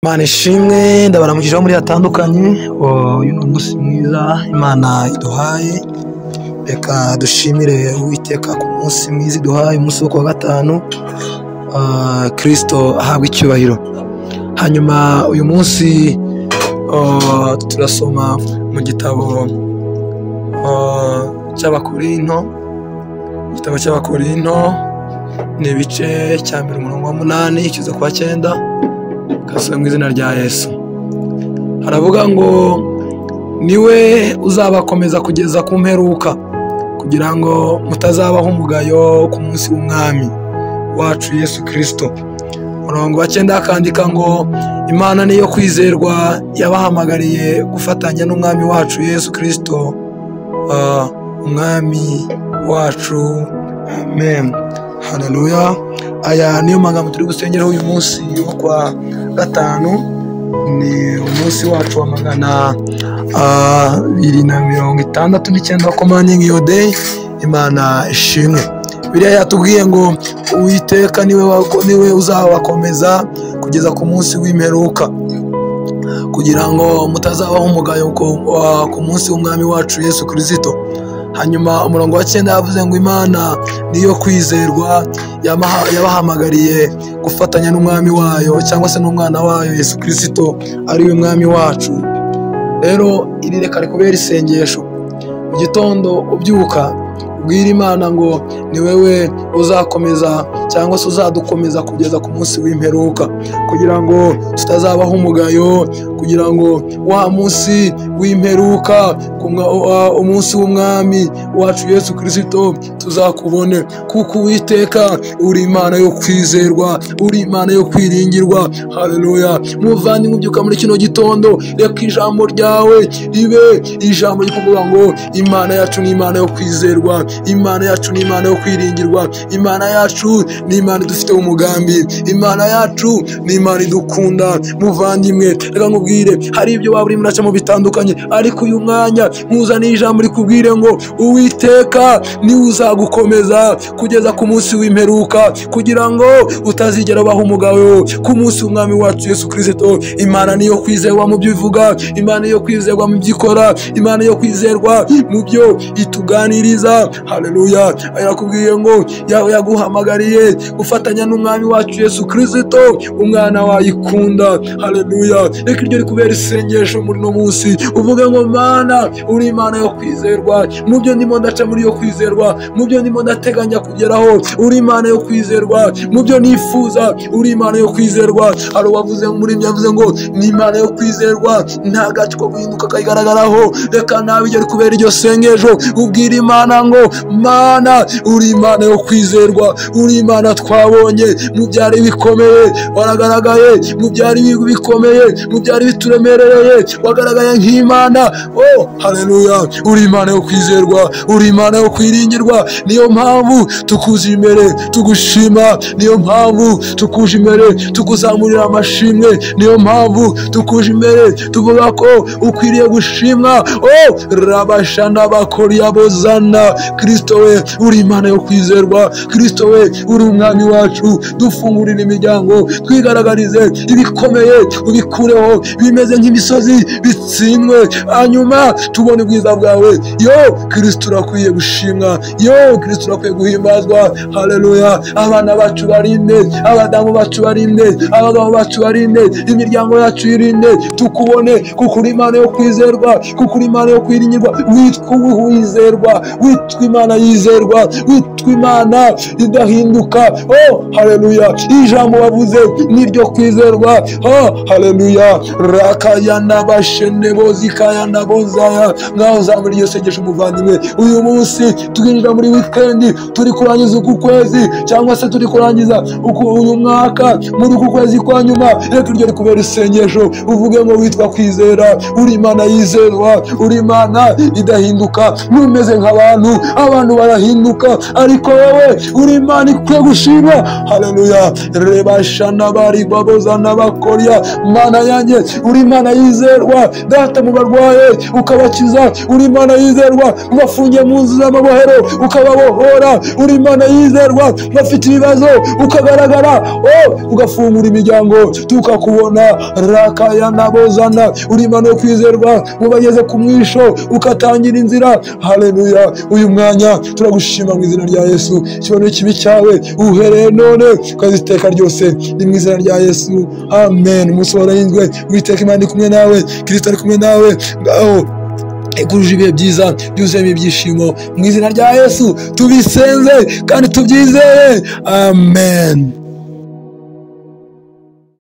Imana ishimwe ndabaramukije muri hatandukanye. Uyu ni umunsi mwiza Imana iduhaye, reka dushimire Uwiteka ku munsi mwiza iduhaye, umunsi wo kuwa gatanu. Kristo ahabwa icyubahiro. Hanyuma uyu munsi turasoma mu gitabo cy'Abakorinto. Igitabo cy'Abakorinto ni ibice cya 8 ikiza kwa 9 kasubira mu izina rya Yesu. Haravuga ngo niwe uzabakomeza kugeza ku mperuka, kugira ngo mutazabaho umugayo ku munsi w'umwami wacu Yesu Kristo. Umurongo wa 9 akandika ngo Imana niyo kwizerwa yabahamagariye gufatanya n'umwami wacu Yesu Kristo, umwami wacu. Amen. Haleluya. Aya niyo magambo turi gusengeraho uyu munsi wo kwa gatanu. Ni umunsi wacu wa 269 commanding your day. Imana ishimwe. Bibiliya yatubwiye ngo Uwiteka niwe uzabakomeza kugeza ku munsi w'imperuka, kugira ngo mutazabaho umugayo ku munsi w'umwami wacu Yesu Kristo. Hanyuma umurongo wa 9 yavuze ngo Imana niyo kwizerwa yabahamagariye gufatanya n'umwami wayo, cyangwa se n'umwana wayo Yesu Kristo ari we mwami wacu. Rero iri reka rikubera isengesho mu gitondo ubyuka, ubwira Imana ngo ni wewe uzakomeza cyangwa se uzadukomeza kugeza ku munsi w'imperuka, kugira ngo tutazabaho umugayo, kugira ngo wa munsi w'imperuka, umunsi w'umwami wacu Yesu Kristo tuzakubone. Kuko Uwiteka uri Imana yo kwizerwa, uri Imana yo kwiringirwa. Haleluya. Muvandimwe ubyuka muri kino gitondo, reka ijambo ryawe ribe ijambo rikuvuga ngo Imana yacu ni Imana yo kwizerwa, Imana yacu ni Imana yo kwiringirwa, Imana yacu ni Imana idufite umugambi, Imana yacu ni Imana idukunda. Muvandimwe reka nkubwire, hari ibyo waba urimo uracamo bitandukanye, ariko uyu mwanya nkuzaniye ijambo rikubwire ngo Uwiteka niwe uzagukomeza kugeza ku munsi w'imperuka, kugira ngo utazigera baho umugayo ku munsi w'umwami wacu Yesu Kristo. Imana niyo kwizerwa mu byo ivuga, Imana niyo kwizerwa mu byo ikora, Imana niyo kwizerwa mu byo ituganiriza. Haleluya. Arakubwiye ngo yaguhamagariye gufatanya n'umwami wacu Yesu Kristo, umwana wayikunda. Haleluya. Reka iryo rikubera isengesho muri no munsi, uvuge ngo Mana uri Imana yo kwizerwa, mu byo ndimo ndaca muri yo kwizerwa, mu byo ndimo ndateganya kugeraho uri Imana yo kwizerwa, mu byo nifuza uri Imana yo kwizerwa. Hari uwavuze muri mwe yavuze ngo ni Imana yo kwizerwa, nta gace ko guhinduka kayigaragaraho. Reka nawe iryo rikubera iryo sengesho, ubwira Imana ngo Mana uri Imana yo kwizerwa, uri Imana twabonye mu byari bikomeye waragaragaye, mu byari bikomeye, mu byari bituremereye wagaragaye nk'Imana. Haleluya. Uri Imana yo kwizerwa, uri Imana yo kwiringirwa. Niyo mpamvu tukuza imbere tugushima, niyo mpamvu tukuje imbere tukuzamurira amashimwe, niyo mpamvu tukuje imbere tuvuga ko ukwiriye gushimwa. Rabashana bakoriya bozana. Kristo we uri Imana yo kwizerwa, Kristo we uri umwami wacu. Dufungurire imiryango, twigaragarize ibikomeye ubikureho, bimeze nk'imisozi bitsindwe, hanyuma tubone ubwiza bwawe. Kristo urakwiye gushimwa, Kristo urakwiye guhimbazwa. Haleluya. Abana bacu barinde, abadamu bacu barinde, abagabo bacu barinde, imiryango yacu irinde, tukubone kuko uri Imana yo kwizerwa, kuko uri Imana yo kwiringirwa. Witwa uwizerwa, witwa Imana yizerwa, witwa Imana idahinduka. Haleluya. Ijambo wavuze niryo kwizerwa. Haleluya. Rakayana bashene bozikayana bozaya. Ngaho zamuri iyo sengesho muvandimwe, uyu munsi tukinjira muri weekend, turi kurangiza uku kwezi, cyangwa se turi kurangiza uyu mwaka muri uku kwezi kwa nyuma. Reka iryo rikubera isengesho, uvuge ngo witwa kwizera, uri Imana yizerwa, uri Imana idahinduka. Numeze nk'abantu, abantu barahinduka, ariko wowe uri Imana gushimwa. Haleluya. Reba shana bari baboza n'abakorya. Mana yanjye uri Imana yizerwa, data mu barwaye ukabakiza, uri Imana yizerwa ubafungiye mu nzu z'amabohero ukababohora, uri Imana yizerwa bafite ibibazo ukagaragara, ugafungura imiryango tukakubona. Rakaya nabozana, uri Imana yo kwizerwa mubageze ku mwisho ukatangira inzira. Haleluya. Uyu mwanya turagushima mu izina rya Yesu, ikibono kibi cyawe uhereye none ukaziteka ryose, ni mu izina rya Yesu, amen. Umunsi warahinzwe, Uwiteka Imana iri kumwe nawe, Kristo ari kumwe nawe, ngaho eguruje ibihe byiza byuzuyemo ibyishimo mu izina rya Yesu tubisenze kandi tubyizeye, amen.